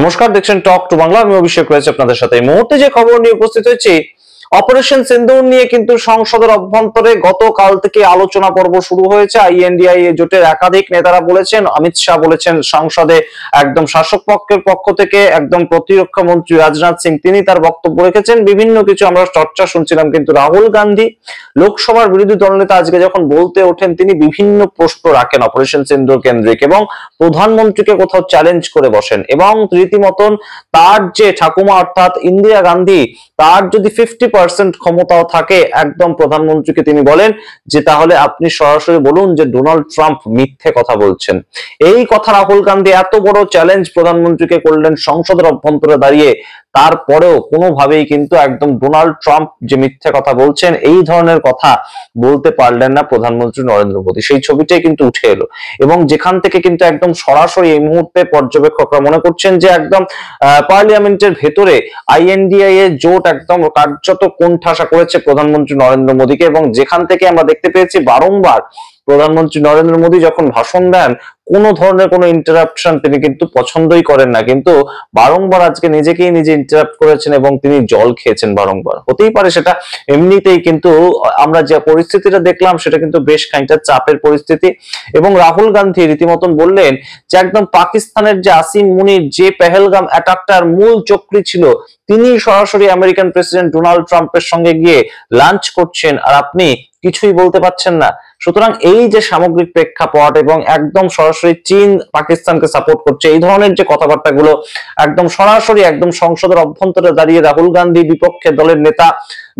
নমস্কার, দেখছেন talk to Bangla. আমি অভিষেক রয়েছে আপনাদের সাথে। এই মুহূর্তে যে খবর নিয়ে উপস্থিত হয়েছি, অপারেশন সিন্দুর নিয়ে কিন্তু সংসদের অভ্যন্তরে গতকাল থেকে আলোচনা পর্ব শুরু হয়েছে। আইএনডিআইএ জোটের একাধিক নেতারা বলেছেন, অমিত শাহ বলেছেন সংসদে, একদম শাসক পক্ষের পক্ষ থেকে একদম প্রতিরক্ষা মন্ত্রী রাজনাথ সিং তিনি তার বক্তব্য রেখেছেন। বিভিন্ন কিছু আমরা চর্চা শুনছিলাম, কিন্তু রাহুল গান্ধী লোকসভার বিরোধী দলনেতা আজকে যখন বলতে ওঠেন, তিনি বিভিন্ন প্রশ্ন রাখেন অপারেশন সিন্দুর কেন্দ্রিক এবং প্রধানমন্ত্রীকে কোথাও চ্যালেঞ্জ করে বসেন এবং রীতিমতন তার যে ঠাকুমা অর্থাৎ ইন্দিরা গান্ধী, তার যদি 50% ক্ষমতাও থাকে, একদম প্রধানমন্ত্রীকে তিনি বলেন যে তাহলে আপনি সরাসরি বলুন যে ডোনাল্ড ট্রাম্প মিথ্যে কথা বলছেন। এই কথা রাহুল গান্ধী এত বড় চ্যালেঞ্জ প্রধানমন্ত্রীকে করলেন সংসদের অভ্যন্তরে দাঁড়িয়ে, তারপরেও কোনোভাবেই কিন্তু একদম ডোনাল্ড ট্রাম্প যে মিথ্যে কথা বলছেন এই ধরনের কথা বলতে পারলেন না প্রধানমন্ত্রী নরেন্দ্র মোদী। সেই ছবিটাই কিন্তু উঠে এলো এবং যেখান থেকে কিন্তু একদম সরাসরি এই মুহূর্তে পর্যবেক্ষকরা মনে করছেন যে একদম পার্লামেন্টের ভেতরে আইএনডিআইএ জোট একদম কার্যত কোণঠাসা করেছে প্রধানমন্ত্রী নরেন্দ্র মোদীকে। এবং যেখান থেকে আমরা দেখতে পেয়েছি বারংবার প্রধানমন্ত্রী নরেন্দ্র মোদী যখন ভাষণ দেন, কোন ধরনের কোনো ইন্টারাপশন তিনি কিন্তু পছন্দই করেন না, কিন্তু বারংবার আজকে নিজেকেই নিজে ইন্টারাপ্ট করেছেন এবং তিনি জল খেয়েছেন বারংবার। হতেই পারে সেটা এমনিতেই, কিন্তু আমরা যে পরিস্থিতিটা দেখলাম সেটা কিন্তু বেশ খানিকটা চাপের পরিস্থিতি। এবং রাহুল গান্ধী রীতিমতন বললেন যে একদম পাকিস্তানের যে আসিম মুনির যে পেহেলগাম অ্যাটাকটার মূল চক্রী ছিল, তিনি সরাসরি আমেরিকান প্রেসিডেন্ট ডোনাল্ড ট্রাম্পের সঙ্গে গিয়ে লাঞ্চ করছেন আর আপনি কিছুই বলতে পারছেন না। সুতরাং এই যে সামগ্রিক প্রেক্ষাপট এবং একদম সরাসরি চীন পাকিস্তানকে সাপোর্ট করছে, এই ধরনের যে কথাবার্তাগুলো একদম সরাসরি একদম সংসদের অভ্যন্তরে দাঁড়িয়ে রাহুল গান্ধী বিপক্ষের দলের নেতা,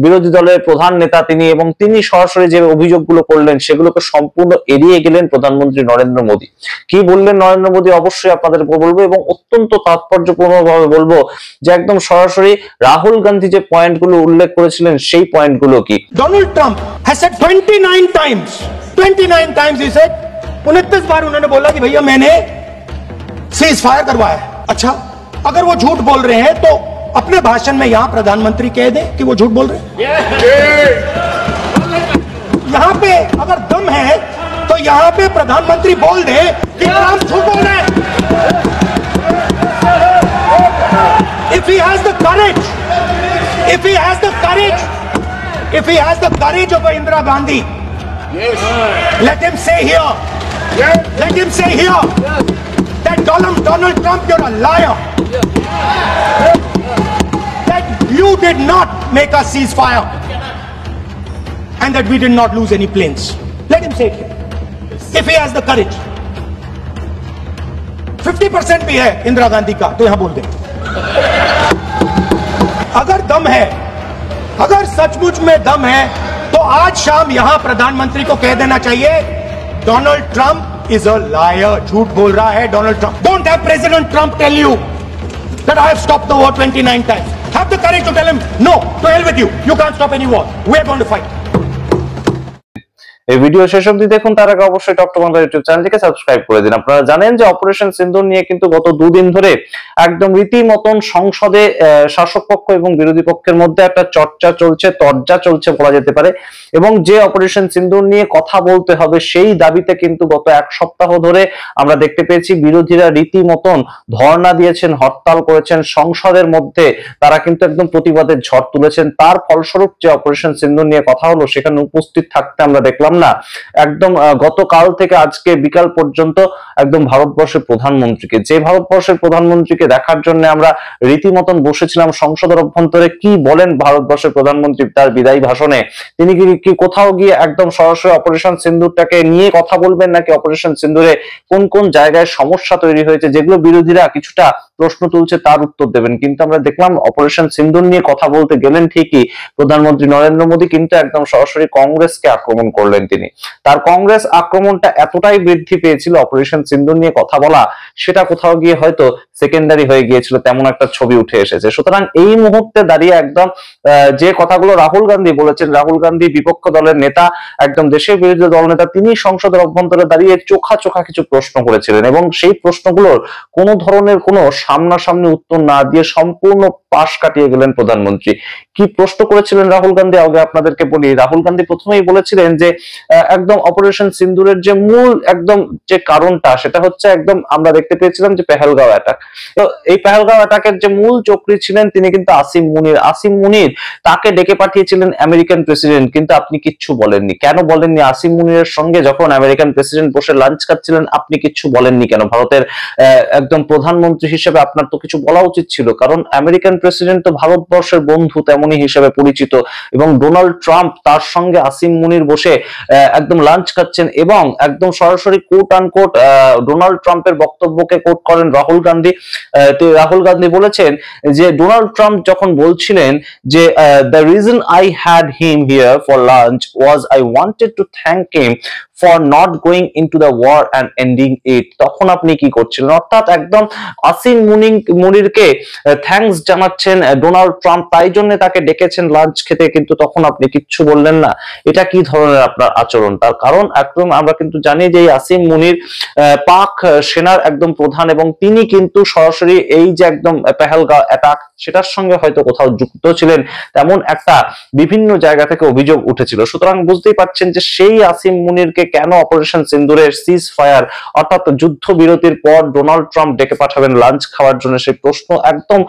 বিরোধী দলের প্রধান নেতা তিনি, এবং তিনি সরাসরি যে অভিযোগগুলো করলেন সেগুলোকে সম্পূর্ণ এড়িয়ে গেলেন প্রধানমন্ত্রী নরেন্দ্র মোদী। কি বললেন নরেন্দ্র মোদী অবশ্যই আপনাদের বলবো এবং অত্যন্ত তাৎপর্যপূর্ণভাবে বলবো যে একদম সরাসরি রাহুল গান্ধী যে পয়েন্টগুলো উল্লেখ করেছিলেন সেই পয়েন্টগুলো কি। Donald Trump has said 29 times he said, 29 बार उन्होंने बोला कि भैया मैंने सीज फायर करवाया। अच्छा, अगर वो झूठ बोल रहे हैं तो अपने भाषण में यहां प्रधानमंत्री कह दें कि वो झूठ बोल रहे हैं। यहां पे अगर दम है तो यहां पे प्रधानमंत्री बोल दे कि ट्रंप झूठ बोल रहे हैं। If he has the courage, if he has the courage of Indira Gandhi, let him say here, that Donald Trump, you're a liar, that you did not make a ceasefire and that we did not lose any planes. Let him say it here, if he has the courage. 50% भी है इंदिरा गांधी का, तो यहां बोल दे। अगर दम है, अगर सचमुच में दम है, तो आज शाम यहां प्रधानमंत्री को कह देना चाहिए Donald Trump is a liar, झूठ बोल रहा है Donald Trump. Don't have President Trump tell you that I have stopped the war 29 times. Have the courage to tell him, no, to hell with you, you can't stop any war, we are going to fight. এই video শেষ অবধি দেখুন, তার আগে অবশ্যই talk to Bangla YouTube চ্যানেলটিকে subscribe করে দিন। আপনারা জানেন যে অপারেশন সিন্দুর নিয়ে কিন্তু গত দুদিন ধরে একদম রীতিমতন সংসদে শাসক পক্ষ এবং বিরোধী পক্ষের মধ্যে একটা চর্চা চলছে, তরজা চলছে বলা যেতে পারে। এবং যে অপারেশন সিন্দুর নিয়ে কথা বলতে হবে সেই দাবিতে কিন্তু গত এক সপ্তাহ ধরে আমরা দেখতে পেয়েছি বিরোধীরা রীতিমতন ধর্ণা দিয়েছেন, হরতাল করেছেন সংসদের মধ্যে, তারা কিন্তু একদম প্রতিবাদের ঝড় তুলেছেন। তার ফলস্বরূপ যে অপারেশন সিন্দুর নিয়ে কথা হলো সেখানে উপস্থিত থাকতে আমরা দেখলাম না একদম গতকাল থেকে আজকে বিকাল পর্যন্ত একদম ভারতবর্ষের প্রধানমন্ত্রীকে, যে ভারতবর্ষের প্রধানমন্ত্রীকে দেখার জন্য আমরা রীতিমতন বসেছিলাম সংসদের অভ্যন্তরে। কি বলেন ভারতবর্ষের প্রধানমন্ত্রী তার বিদায়ী ভাষণে? তিনি কি কোথাও গিয়ে একদম সরাসরি অপারেশন সিন্দুরটাকে নিয়ে কথা বলবেন, নাকি অপারেশন সিন্দুরে কোন কোন জায়গায় সমস্যা তৈরি হয়েছে যেগুলো বিরোধীরা কিছুটা প্রশ্ন তুলছে তার উত্তর দেবেন? কিন্তু আমরা দেখলাম অপারেশন সিন্দুর নিয়ে কথা বলতে গেলেন ঠিকই প্রধানমন্ত্রী নরেন্দ্র মোদী, কিন্তু একদম সরাসরি কংগ্রেসকে আক্রমণ করলেন তিনি। তার কংগ্রেস আক্রমণটা এতটাই বৃদ্ধি পেয়েছিল, অপারেশন সিন্দুর নিয়ে কথা বলা সেটা কোথাও গিয়ে হয়তো সেকেন্ডারি হয়ে গিয়েছিল, তেমন একটা ছবি উঠে এসেছে। সুতরাং এই মুহূর্তে দাঁড়িয়ে একদম যে কথাগুলো রাহুল গান্ধী বলেছেন, রাহুল গান্ধী বিপক্ষ দলের নেতা, একদম দেশের বিরোধী দল নেতা, তিনি সংসদের অভ্যন্তরে দাঁড়িয়ে চোখা কিছু প্রশ্ন করেছিলেন এবং সেই প্রশ্নগুলোর কোন ধরনের কোনো সামনাসামনি উত্তর না দিয়ে সম্পূর্ণ পাশ কাটিয়ে গেলেন প্রধানমন্ত্রী। কি প্রশ্ন করেছিলেন রাহুল গান্ধী আগে আপনাদেরকে বলি। রাহুল গান্ধী প্রথমেই বলেছিলেন যে একদম অপারেশন সিন্দুরের যে মূল একদম যে কারণটা, সেটা হচ্ছে একদম আমরা দেখতে পেয়েছিলাম যে পেহেলগাঁও অ্যাটাক। তো এই পেহেলগাঁও অ্যাটাকের যে মূল চক্রী ছিলেন তিনি কিন্তু আসিম মুনির। আসিম মুনির তাকে ডেকে পাঠিয়েছিলেন আমেরিকান প্রেসিডেন্ট, কিন্তু আপনি কিচ্ছু বলেননি। কেন বলেননি? আসিম মুনিরের সঙ্গে যখন আমেরিকান প্রেসিডেন্ট বসে লাঞ্চ খাচ্ছিলেন আপনি কিচ্ছু বলেননি কেন? ভারতের একদম প্রধানমন্ত্রী হিসেবে আপনার তো কিছু বলা উচিত ছিল, কারণ আমেরিকান প্রেসিডেন্ট তো ভারতবর্ষের বন্ধু তেমনই হিসেবে পরিচিত, এবং ডোনাল্ড ট্রাম্প তার সঙ্গে আসিম মুনির বসে একদম লাঞ্চ খাচ্ছেন, এবং একদম সরাসরি কোট আনকোট ডোনাল্ড ট্রাম্পের বক্তব্যকে কোট করেন রাহুল গান্ধী। রাহুল গান্ধী বলেছেন যে ডোনাল্ড ট্রাম্প যখন বলছিলেন যে the reason I had him here for lunch was I wanted to thank him for not going into the war and ending it, তখন আপনি কি করছিলেন? অর্থাৎ একদম আসিম মুনিরকে থ্যাঙ্কস জানাচ্ছেন ডোনাল্ড ট্রাম্প, তাই জন্য তাকে ডেকেছেন লাঞ্চ খেতে, কিন্তু তখন আপনি কিচ্ছু বললেন না। এটা কি ধরনের আপনার আচরণ? তার কারণ একদম আমরা কিন্তু জানি যে আসিম মুনির পাক সেনার একদম প্রধান, এবং তিনি কিন্তু সরাসরি এই যে একদম পেহেলগাঁও অ্যাটাক সেটার সঙ্গে হয়তো কোথাও যুক্ত ছিলেন, তেমন একটা বিভিন্ন জায়গা থেকে অভিযোগ উঠেছিল। সুতরাং বুঝতেই পারছেন যে সেই আসিম মুনিরকে কেন অপারেশন সিন্দুরের সিজ ফায়ার অর্থাৎ যুদ্ধ বিরতির পর ডোনাল্ড ট্রাম্প ডেকে পাঠাবেন লাঞ্চ খাওয়ার জন্য, সেই প্রশ্ন একদম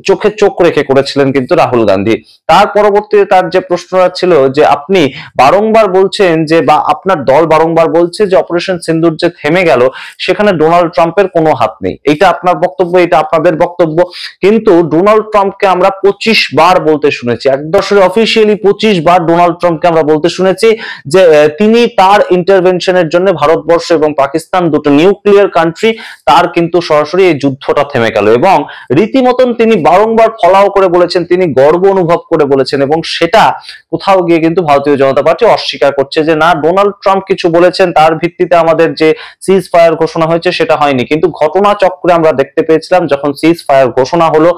চোখে চোখ রেখে করেছিলেন কিন্তু রাহুল গান্ধী। তার পরবর্তীতে তার যে প্রশ্নটা ছিল যে আপনি বারংবার বলছেন যে, বা আপনার দল বারংবার বলছে যে অপারেশন সিন্দুর যে থেমে গেল সেখানে ডোনাল্ড ট্রাম্পের কোনো হাত নেই, এইটা আপনার বক্তব্য, এটা আপনাদের বক্তব্য, কিন্তু ডোনাল্ড ট্রাম্পকে আমরা 25 বার বলতে শুনেছি, একদম অফিসিয়ালি 25 বার ডোনাল্ড ট্রাম্পকে আমরা বলতে শুনেছি যে তিনি তার ইন্টারভেনশনের জন্য ভারতবর্ষ এবং পাকিস্তান দুটো নিউক্লিয়ার কান্ট্রি, তার কিন্তু সরাসরি এই যুদ্ধটা থেমে গেল, এবং রীতিমতন তিনি বারংবার ফলাও করে বলেছেন, তিনি গর্ব অনুভব করে বলেছেন, এবং সেটা কোথাও গিয়ে কিন্তু ভারতীয় জনতা পার্টি অস্বীকার করছে যে না, ডোনাল্ড ট্রাম্প কিছু বলেছেন তার ভিত্তিতে আমাদের যে সিজ ফায়ার ঘোষণা হয়েছে সেটা হয়নি। কিন্তু ঘটনা চক্রে আমরা দেখতে পেয়েছিলাম যখন সিজ ফায়ার ঘোষণা হলো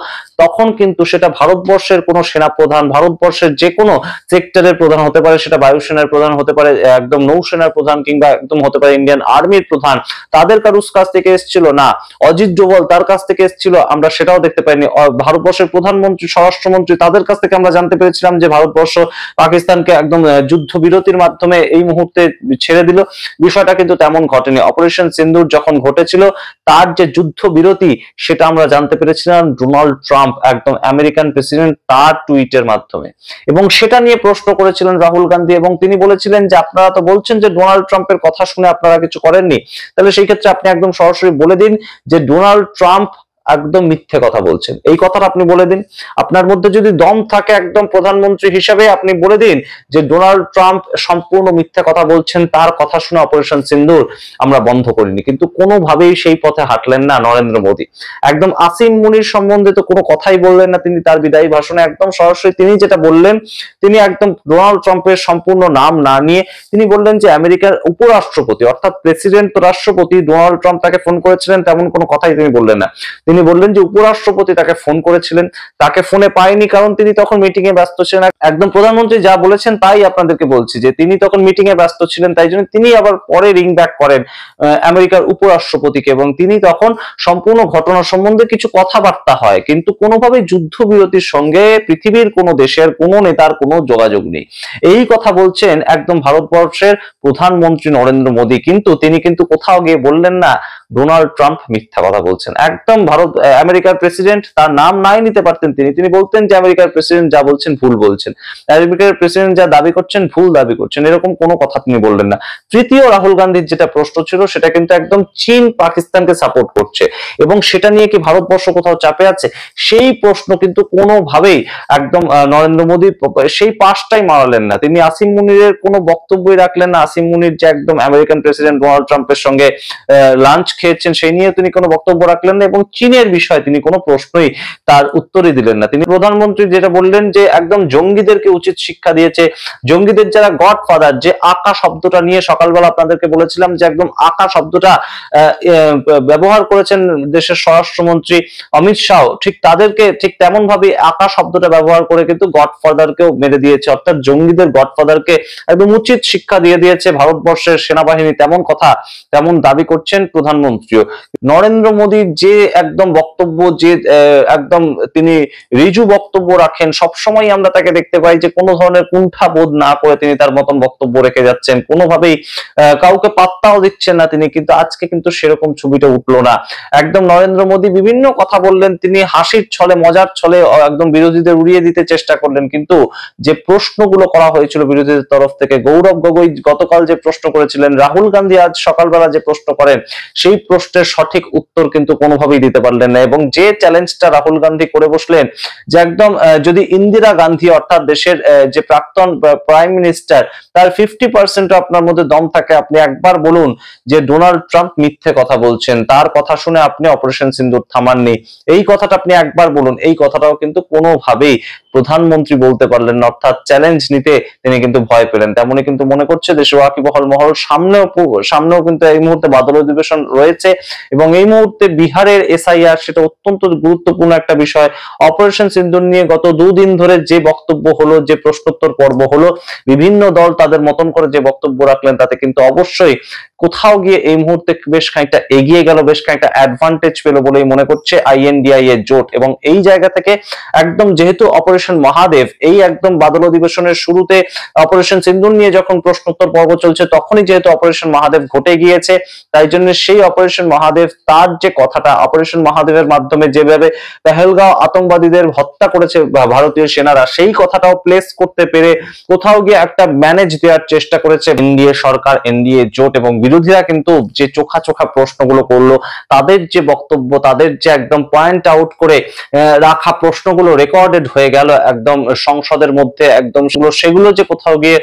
তখন কিন্তু সেটা ভারতবর্ষের কোনো সেনাপ্রধান, ভারতবর্ষের যে কোনো সেক্টরের প্রধান হতে পারে, সেটা বায়ুসেনার প্রধান হতে পারে, একদম নৌসেনার প্রধান, কিংবা একদম হতে পারে ইন্ডিয়ান আর্মির প্রধান, তাদের কারুর কাছ থেকে এসেছিল না, অজিত ডোভাল তার কাছ থেকে এসেছিল আমরা সেটাও দেখতে পাইনি, ভারতবর্ষের প্রধানমন্ত্রী, স্বরাষ্ট্রমন্ত্রী তাদের কাছ থেকে আমরা জানতে পেরেছিলাম যে ভারতবর্ষ পাকিস্তানকে একদম যুদ্ধ বিরতির মাধ্যমে এই মুহূর্তে ছেড়ে দিল, বিষয়টা কিন্তু তেমন ঘটেনি। অপারেশন সিন্দুর যখন ঘটেছিল তার যে যুদ্ধ বিরতি সেটা আমরা জানতে পেরেছিলাম ডোনাল্ড ট্রাম্প একদম আমেরিকান প্রেসিডেন্ট তার টুইটের মাধ্যমে, এবং সেটা নিয়ে প্রশ্ন করেছিলেন রাহুল গান্ধী, এবং তিনি বলেছিলেন যে আপনারা তো বলছেন যে ডোনাল্ড ট্রাম্পের কথা শুনে আপনারা কিছু করেননি, তাহলে সেই ক্ষেত্রে আপনি একদম সরাসরি বলে দিন যে ডোনাল্ড ট্রাম্প একদম মিথ্যে কথা বলছেন, এই কথাটা আপনি বলে দিন। আপনার মধ্যে যদি দম থাকে একদম প্রধানমন্ত্রী হিসেবে আপনি বলে দিন যে ডোনাল্ড ট্রাম্প সম্পূর্ণ মিথ্যে কথা বলছেন, তার কথা শুনে অপারেশন সিন্দুর আমরা বন্ধ করিনি। কিন্তু কোনোভাবেই সেই পথে হাঁটলেন না নরেন্দ্র মোদী, একদম আসিম মুনির সম্বন্ধে তো কোনো কথাই বললেন না তিনি তার বিদায়ী ভাষণে, একদম সরাসরি তিনি যেটা বললেন, তিনি একদম ডোনাল্ড ট্রাম্পের সম্পূর্ণ নাম না নিয়ে তিনি বললেন যে আমেরিকার উপরাষ্ট্রপতি অর্থাৎ প্রেসিডেন্ট তো রাষ্ট্রপতি, ডোনাল্ড ট্রাম্প তাকে ফোন করেছিলেন তেমন কোনো কথাই তিনি বললেন না, তিনি বললেন যে উপরাষ্ট্রপতি তাকে ফোন করেছিলেন, তাকে ফোনে পায়নি কারণ তিনি তখন মিটিং এ ব্যস্ত ছিলেন। একদম প্রধানমন্ত্রী যা বলেছেন তাই আপনাদেরকে বলছি যে তিনি তখন মিটিং এ ব্যস্ত ছিলেন, তাই জন্য তিনি আবার পরে রিং ব্যাক করেন আমেরিকার উপরাষ্ট্রপতিকে, এবং তিনি তখন সম্পূর্ণ ঘটনা সম্বন্ধে কিছু কথাবার্তা হয়, কিন্তু কোনোভাবে যুদ্ধবিরতির সঙ্গে পৃথিবীর কোনো দেশের কোনো নেতার কোনো যোগাযোগ নেই, এই কথা বলছেন একদম ভারতবর্ষের প্রধানমন্ত্রী নরেন্দ্র মোদী। কিন্তু তিনি কিন্তু কোথাও গিয়ে বললেন না ডোনাল্ড ট্রাম্প মিথ্যা কথা বলছেন, একদম আমেরিকার প্রেসিডেন্ট তার নাম নাই নিতে পারতেন তিনি বলতেন যে আমেরিকার প্রেসিডেন্ট যা বলছেন ভুল বলছেন, আমেরিকার প্রেসিডেন্ট যা দাবি করছেন ভুল দাবি করছেন, এরকম কোনো কথা তিনি বললেন না। তৃতীয় রাহুল গান্ধীর যেটা প্রশ্ন ছিল সেটা কিন্তু একদম চীন পাকিস্তানকে সাপোর্ট করছে এবং সেটা নিয়ে কি ভারতবর্ষ কোথাও চাপে আছে, সেই প্রশ্ন কিন্তু কোনোভাবেই একদম নরেন্দ্র মোদী সেই পাশটাই মারালেন না, তিনি আসিম মুনিরের কোনো বক্তব্যই রাখলেন না। আসিম মুনির যে একদম আমেরিকান প্রেসিডেন্ট ডোনাল্ড ট্রাম্পের সঙ্গে লাঞ্চ খেয়েছেন সেই নিয়ে তিনি কোনো বক্তব্য রাখলেন না, এবং চীনের বিষয়ে তিনি কোনো প্রশ্নই তার উত্তরই দিলেন না। তিনি প্রধানমন্ত্রী যেটা বললেন যে একদম জঙ্গিদেরকে উচিত শিক্ষা দিয়েছে, জঙ্গিদের যারা গডফাদার, যে আকা শব্দটা নিয়ে সকালবেলা আপনাদেরকে বলেছিলাম যে একদম আকা শব্দটা ব্যবহার করেছেন দেশের স্বরাষ্ট্রমন্ত্রী অমিত শাহ, ঠিক তাদেরকে ঠিক তেমন ভাবে আকা শব্দটা ব্যবহার করে কিন্তু গডফাদারকেও মেরে দিয়েছে, অর্থাৎ জঙ্গিদের গডফাদারকে একদম উচিত শিক্ষা দিয়ে দিয়েছে ভারতবর্ষের সেনাবাহিনী, তেমন কথা তেমন দাবি করছেন প্রধানমন্ত্রীও। নরেন্দ্র মোদীর যে একদম একদম বক্তব্য যে একদম তিনি ঋজু বক্তব্য রাখেন, সবসময় আমরা তাকে দেখতে পাই যে কোনো ধরনের কুণ্ঠাবোধ না করে তিনি তার মতন বক্তব্য রেখে যাচ্ছেন, কোনোভাবেই কাউকে পাত্তাও দিচ্ছেন না তিনি। কিন্তু আজকে কিন্তু সেরকম ছবিটা উঠলো না। একদম নরেন্দ্র মোদী বিভিন্ন কথা বললেন, তিনি হাসির ছলে মজার ছলে একদম বিরোধীদের উড়িয়ে দিতে চেষ্টা করলেন, কিন্তু যে প্রশ্নগুলো করা হয়েছিল বিরোধীদের তরফ থেকে, গৌরব গগৈ গতকাল যে প্রশ্ন করেছিলেন, রাহুল গান্ধী আজ সকালবেলা যে প্রশ্ন করেন, সেই প্রশ্নের সঠিক উত্তর কিন্তু কোনোভাবেই দিতে পারলেন না। এবং যে চ্যালেঞ্জটা রাহুল গান্ধী করে বসলেন যে একদম যদি ইন্দিরা গান্ধী অর্থাৎ দেশের যে প্রাক্তন প্রাইম মিনিস্টার তার 50% আপনার মধ্যে দম থাকে, আপনি একবার বলুন যে ডোনাল্ড ট্রাম্প মিথ্যে কথা বলছেন, তার কথা শুনে আপনি অপারেশন সিন্দুর থামাননি, এই কথাটা আপনি একবার বলুন। এই কথাটাও কিন্তু কোনোভাবেই প্রধানমন্ত্রী বলতে পারলেন না, অর্থাৎ চ্যালেঞ্জ নিতে তিনি কিন্তু ভয় পেলেন। তেমনি কিন্তু মনে করছে দেশের ওয়াকিবহাল মহল, সামনেও কিন্তু এই মুহূর্তে বাদল অধিবেশন রয়েছে এবং এই মুহূর্তে বিহারের এসআইআর সেটা অত্যন্ত গুরুত্বপূর্ণ একটা বিষয়। অপারেশন সিন্দুর নিয়ে গত দুদিন ধরে যে বক্তব্য হলো, যে প্রশ্নোত্তর পর্ব হলো, বিভিন্ন দল তাদের মতন করে যে বক্তব্য রাখলেন, তাতে কিন্তু অবশ্যই কোথাও গিয়ে এই মুহূর্তে বেশ খানিকটা এগিয়ে গেল, বেশ খানিকটা অ্যাডভান্টেজ পেল বলেই মনে করছে আইএনডিআই এর জোট। এবং এই জায়গা থেকে একদম যেহেতু অপারেশন মহাদেব, এই একদম বাদল অধিবেশনের শুরুতে অপারেশন সিন্দুর নিয়ে যখন প্রশ্নোত্তর পর্ব চলছে, তখনই যেহেতু অপারেশন মহাদেব ঘটে গিয়েছে, তাই জন্য সেই অপারেশন মহাদেব তার যে কথাটা, অপারেশন মহাদেবের মাধ্যমে যেভাবে পেহেলগাঁও আতঙ্কবাদীদের হত্যা করেছে ভারতীয় সেনারা, সেই কথাটাও প্লেস করতে পেরে কোথাও গিয়ে একটা ম্যানেজ দেওয়ার চেষ্টা করেছে এনডিএ সরকার, এনডিএ জোট। এবং বিরোধীরা কিন্তু যে চোখা চোখা প্রশ্নগুলো করলো, তাদের যে বক্তব্য, তাদের যে একদম পয়েন্ট আউট করে রাখা প্রশ্নগুলো রেকর্ডেড হয়ে গেল একদম সংসদের মধ্যে, একদম সেগুলো যে কোথাও গিয়ে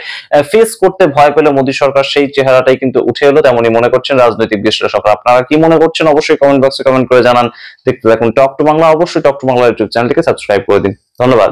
ফেস করতে ভয় পেল মোদী সরকার, সেই চেহারাটাই কিন্তু উঠে এলো, তেমনই মনে করছেন রাজনৈতিক বিশ্লেষকরা। আপনারা কি মনে করছেন অবশ্যই কমেন্ট বক্সে কমেন্ট করে জানান। দেখতে থাকুন টক টু বাংলা, অবশ্যই টক টু বাংলা ইউটিউব চ্যানেলটিকে সাবস্ক্রাইব করে দিন। ধন্যবাদ।